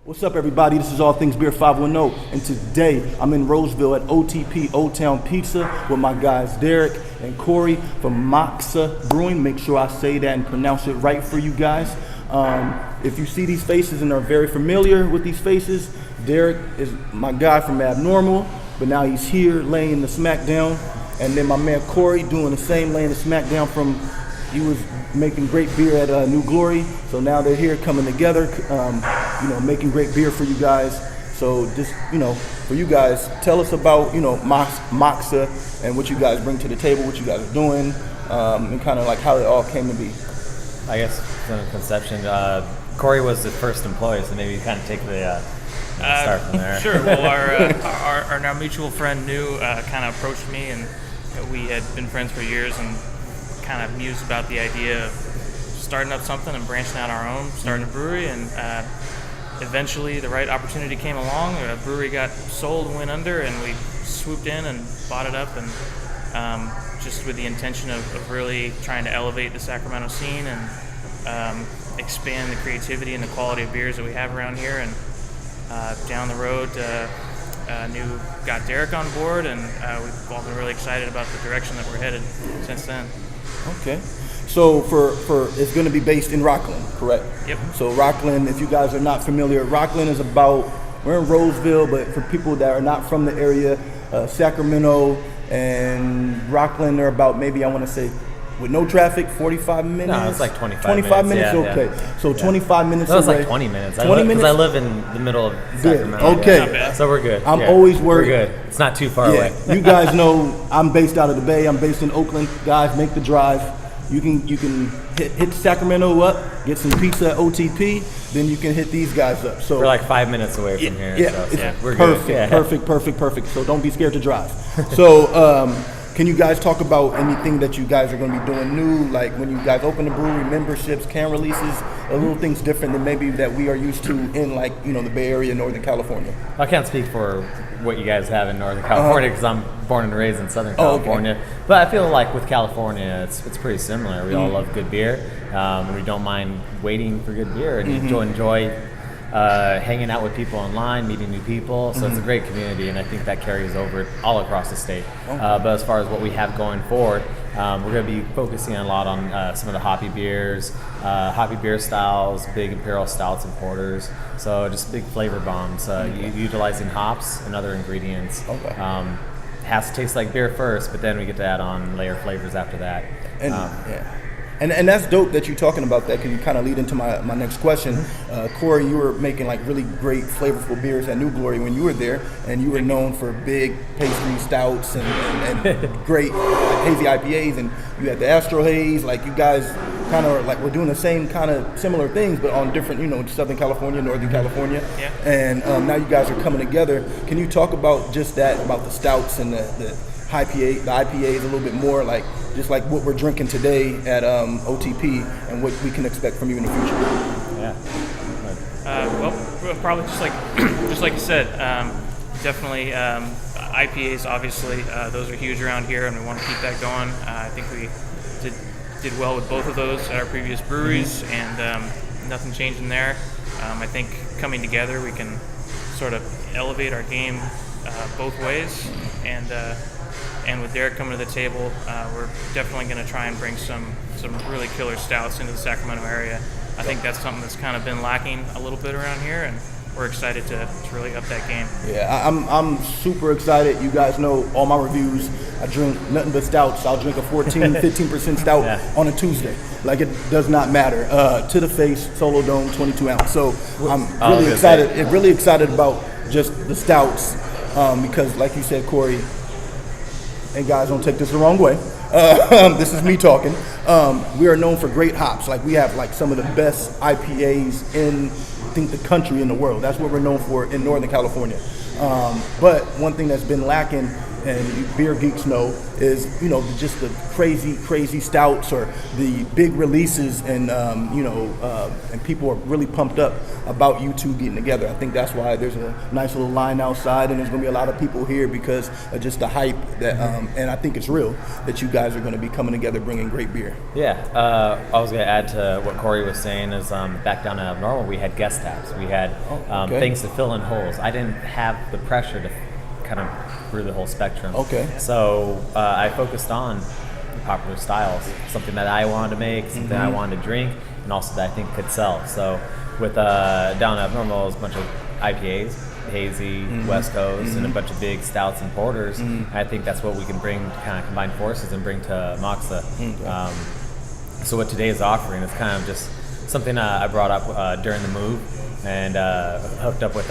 What's up, everybody? This is All Things Beer 510, and today I'm in Roseville at OTP, Old Town Pizza, with my guys Derek and Corey from Moksa Brewing. Make sure I say that and pronounce it right for you guys. If you see these faces and are very familiar with these faces, Derek is my guy from Abnormal, but now he's here laying the smackdown. And then my man Corey doing the same, laying the smackdown from, he was making great beer at New Glory. So now they're here coming together, making great beer for you guys. So just, for you guys, tell us about, Moksa and what you guys bring to the table, what you guys are doing, and kind of like how it all came to be. I guess from the conception, Corey was the first employee, so maybe you kind of take the start from there. Sure. Well, our mutual friend New kind of approached me, and we had been friends for years, and kind of mused about the idea of starting up something and branching out our own, starting a brewery, and eventually the right opportunity came along. A brewery got sold and went under, and we swooped in and bought it up, and just with the intention of really trying to elevate the Sacramento scene and expand the creativity and the quality of beers that we have around here. And down the road, New got Derek on board, and we've all been really excited about the direction that we're headed since then. Okay. So for it's going to be based in Rocklin, correct? Yep. So Rocklin, if you guys are not familiar, Rocklin is about, we're in Roseville, but for people that are not from the area, Sacramento and Rocklin are about, maybe I want to say, with no traffic, 45 minutes? No, it's like 25 minutes. Yeah, okay. Yeah. So 25 minutes away. That was away. like 20 minutes. 20 minutes? Because I live in the middle of Sacramento. Good. Okay. Yeah. So we're good. I'm always worried. We're good. It's not too far away. You guys know I'm based out of the Bay. I'm based in Oakland. Guys, make the drive. You can hit Sacramento up, get some pizza at OTP, then you can hit these guys up. So we're like 5 minutes away from here. Yeah, so, we're perfect, good. perfect. So don't be scared to drive. So can you guys talk about anything that you guys are going to be doing new, like when you guys open the brewery, memberships, can releases, little things different than maybe that we are used to in the Bay Area, Northern California? I can't speak for what you guys have in Northern California because I'm born and raised in Southern California. Okay. But I feel like with California, it's pretty similar. We all love good beer, and we don't mind waiting for good beer, and you enjoy hanging out with people online, meeting new people. So it's a great community, and I think that carries over all across the state. Okay. But as far as what we have going forward, we're going to be focusing a lot on some of the hoppy beers, hoppy beer styles, big imperial stouts and porters. So just big flavor bombs, utilizing hops and other ingredients. Okay. Has to taste like beer first, but then we get to add on layer flavors after that. And that's dope that you're talking about that, because you kind of lead into my next question. Corey, you were making like really great flavorful beers at New Glory when you were there, and you were known for big pastry stouts and great hazy IPAs, and you had the Astro Haze. Like you guys kind of like we're doing the same kind of similar things, but on different, Southern California, Northern California. Yeah. And now you guys are coming together. Can you talk about just that, about the stouts and the IPAs a little bit more, like just like what we're drinking today at OTP and what we can expect from you in the future? Yeah. Well, probably just like you said, definitely IPAs. Obviously, those are huge around here, and we want to keep that going. I think we did well with both of those at our previous breweries, and nothing changing there. I think coming together, we can sort of elevate our game both ways, and with Derek coming to the table, we're definitely going to try and bring some really killer stouts into the Sacramento area. I think that's something that's kind of been lacking a little bit around here, and we're excited to really up that game. Yeah, I'm super excited. You guys know all my reviews. I drink nothing but stouts. I'll drink a 15% stout on a Tuesday. Like, it does not matter. To the face, Solo Dome, 22 ounce. So I'm really excited. Really excited about just the stouts because, like you said, Corey, and guys, don't take this the wrong way. This is me talking. We are known for great hops. Like, we have like some of the best IPAs in, I think, the country, in the world. That's what we're known for in Northern California. But one thing that's been lacking and beer geeks know, is, you know, just the crazy stouts or the big releases, and and people are really pumped up about you two getting together. I think that's why there's a nice little line outside, and there's going to be a lot of people here because of just the hype that, and I think it's real that you guys are going to be coming together bringing great beer. Yeah, I was going to add to what Corey was saying is back down at Abnormal, we had guest taps. We had things to fill in holes. I didn't have the pressure to kind of brew the whole spectrum. Okay. So I focused on popular styles, something that I wanted to make, something I wanted to drink, and also that I think could sell. So with down at Abnormal, it was a bunch of IPAs, hazy, West Coast, and a bunch of big stouts and porters. I think that's what we can bring, kind of combine forces and bring to Moksa. So what today is offering is kind of just something I brought up during the move, and hooked up with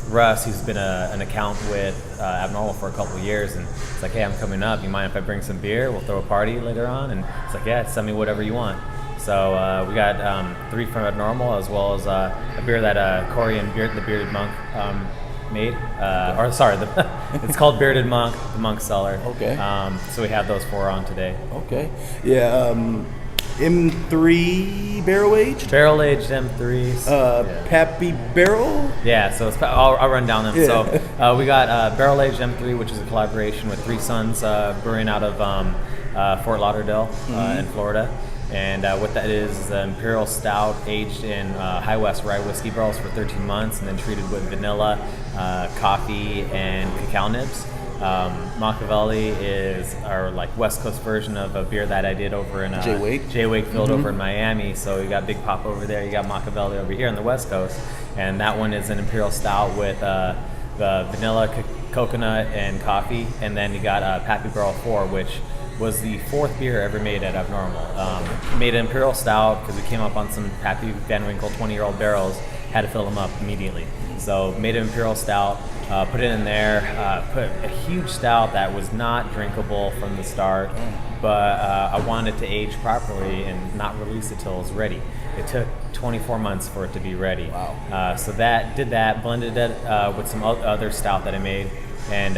Russ, who's been an account with Abnormal for a couple of years, and it's like, hey, I'm coming up, you mind if I bring some beer? We'll throw a party later on. And it's like, yeah, send me whatever you want. So we got 3 from Abnormal, as well as a beer that Corey and the Bearded Monk made. It's called Bearded Monk, the Monk Cellar. Okay. So we have those 4 on today. Okay. Yeah. M3 barrel aged. Barrel aged M3s. Pappy Barrel. Yeah, so I'll run down them. Yeah. So we got Barrel Aged M3, which is a collaboration with Three Sons Brewing out of Fort Lauderdale in Florida. And what that is the Imperial Stout aged in High West rye whiskey barrels for 13 months and then treated with vanilla, coffee, and cacao nibs. Machiavelli is our West Coast version of a beer that I did over in Jay Wakefield over in Miami. So you got Big Pop over there, you got Machiavelli over here on the West Coast, and that one is an Imperial Stout with the vanilla, coconut, and coffee. And then you got Pappy Barrel 4, which was the 4th beer ever made at Abnormal. Made an Imperial Stout because we came up on some Pappy Van Winkle 20-year-old barrels, had to fill them up immediately. So made an Imperial Stout, put it in there, put a huge stout that was not drinkable from the start, but I wanted it to age properly and not release it till it was ready. It took 24 months for it to be ready. Wow. So did that, blended it with some other stout that I made, and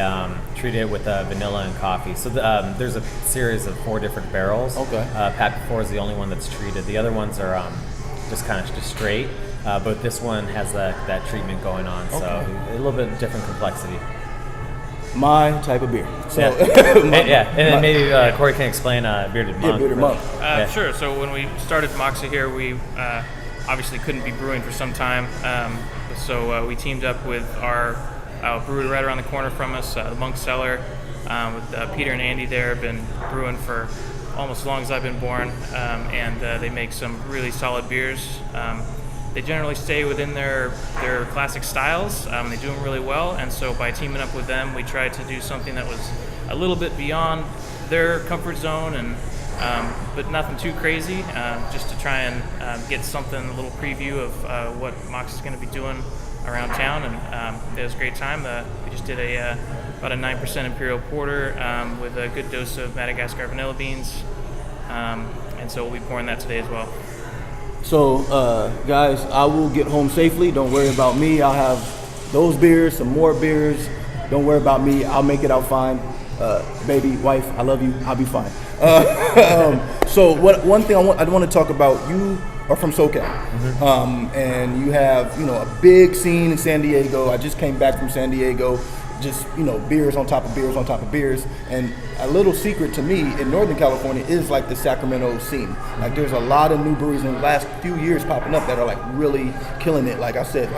treated it with vanilla and coffee. So there's a series of 4 different barrels. Okay. Pappy 4 is the only one that's treated. The other ones are just straight. But this one has that treatment going on, so a little bit different complexity. My type of beer. So and then maybe Corey can explain Bearded Monk. Yeah, Bearded Monk. Sure. So when we started Moksa here, we obviously couldn't be brewing for some time. So we teamed up with our brewery right around the corner from us, the Monk Cellar, with Peter and Andy there. Have been brewing for almost as long as I've been born, and they make some really solid beers. They generally stay within their classic styles. They do them really well, and so by teaming up with them, we tried to do something that was a little bit beyond their comfort zone, and but nothing too crazy, just to try and get something, a little preview of what Mox is going to be doing around town. And it was a great time. We just did about a 9% Imperial Porter with a good dose of Madagascar vanilla beans, and so we'll be pouring that today as well. So, guys, I will get home safely. Don't worry about me. I'll have those beers, some more beers. Don't worry about me. I'll make it out fine. Baby, wife, I love you. I'll be fine. So, one thing I want to talk about, you are from SoCal, and you have, a big scene in San Diego. I just came back from San Diego. Just, beers on top of beers on top of beers. And a little secret to me in Northern California is the Sacramento scene. There's a lot of new breweries in the last few years popping up that are really killing it. Like I said,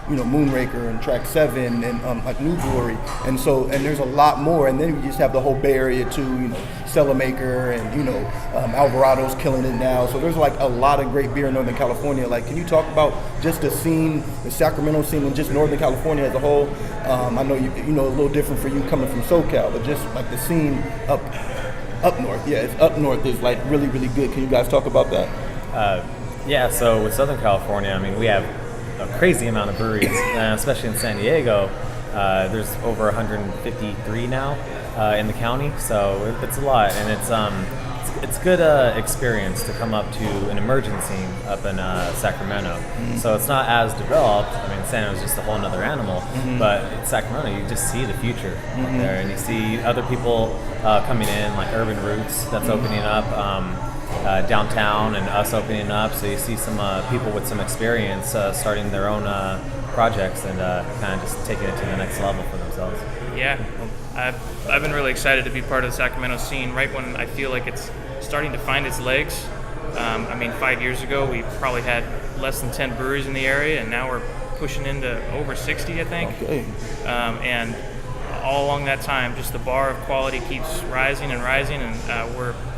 Moonraker and Track 7 and New Brewery. And there's a lot more. And then you just have the whole Bay Area too, Cellar Maker and, Alvarado's killing it now. So there's a lot of great beer in Northern California. Can you talk about just the scene, the Sacramento scene, and just Northern California as a whole? I know a little different for you coming from SoCal, but just the scene up north. Yeah, it's up north is really, really good. Can you guys talk about that? So with Southern California, we have a crazy amount of breweries, especially in San Diego. There's over 153 now in the county, so it's a lot, and it's it's good experience to come up to an emerging scene up in Sacramento. So it's not as developed. I mean, San Diego's just a whole nother animal. But in Sacramento, you just see the future up there, and you see other people coming in, like Urban Roots that's opening up downtown, and us opening up. So you see some people with some experience starting their own projects and kind of just taking it to the next level for themselves. Yeah, I've been really excited to be part of the Sacramento scene right when I feel like it's starting to find its legs. I mean, 5 years ago, we probably had less than 10 breweries in the area, and now we're pushing into over 60, I think. Okay. And all along that time, just the bar of quality keeps rising and rising, and I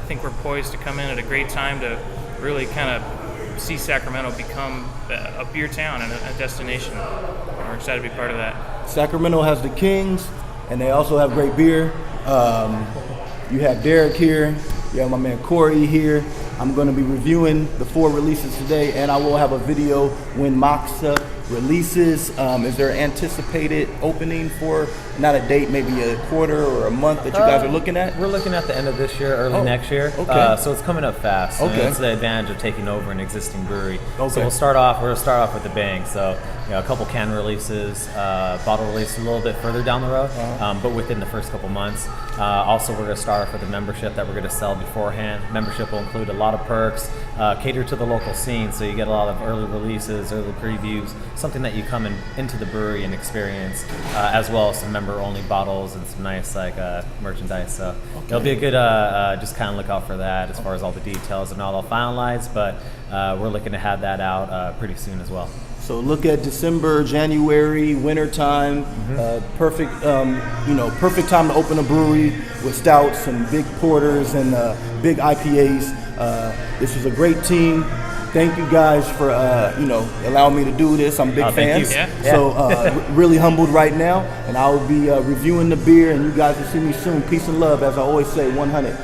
think we're poised to come in at a great time to really kind of see Sacramento become a beer town and a destination. We're excited to be part of that. Sacramento has the Kings, and they also have great beer. You have Derek here. You have my man Corey here. I'm going to be reviewing the 4 releases today, and I will have a video when Moksa releases. Is there anticipated opening for, not a date, maybe a quarter or a month that you guys are looking at? We're looking at the end of this year, early next year. Okay. So it's coming up fast. Okay. It's the advantage of taking over an existing brewery. Okay. So we're gonna start off with a bang. So a couple can releases, bottle release a little bit further down the road, but within the first couple months. Also, we're gonna start off with a membership that we're gonna sell beforehand. Membership will include a lot of perks, cater to the local scene, so you get a lot of early releases, early previews, something that you come into the brewery and experience, as well as some member-only bottles and some nice merchandise. So it'll be a good, just kind of look out for that as far as all the details are not all finalized, but we're looking to have that out pretty soon as well. So look at December, January, winter time. Perfect, perfect time to open a brewery with stouts and big porters and big IPAs. This is a great team. Thank you guys for allowing me to do this. I'm big fans. Yeah. So really humbled right now, and I will be reviewing the beer, and you guys will see me soon. Peace and love, as I always say, 100.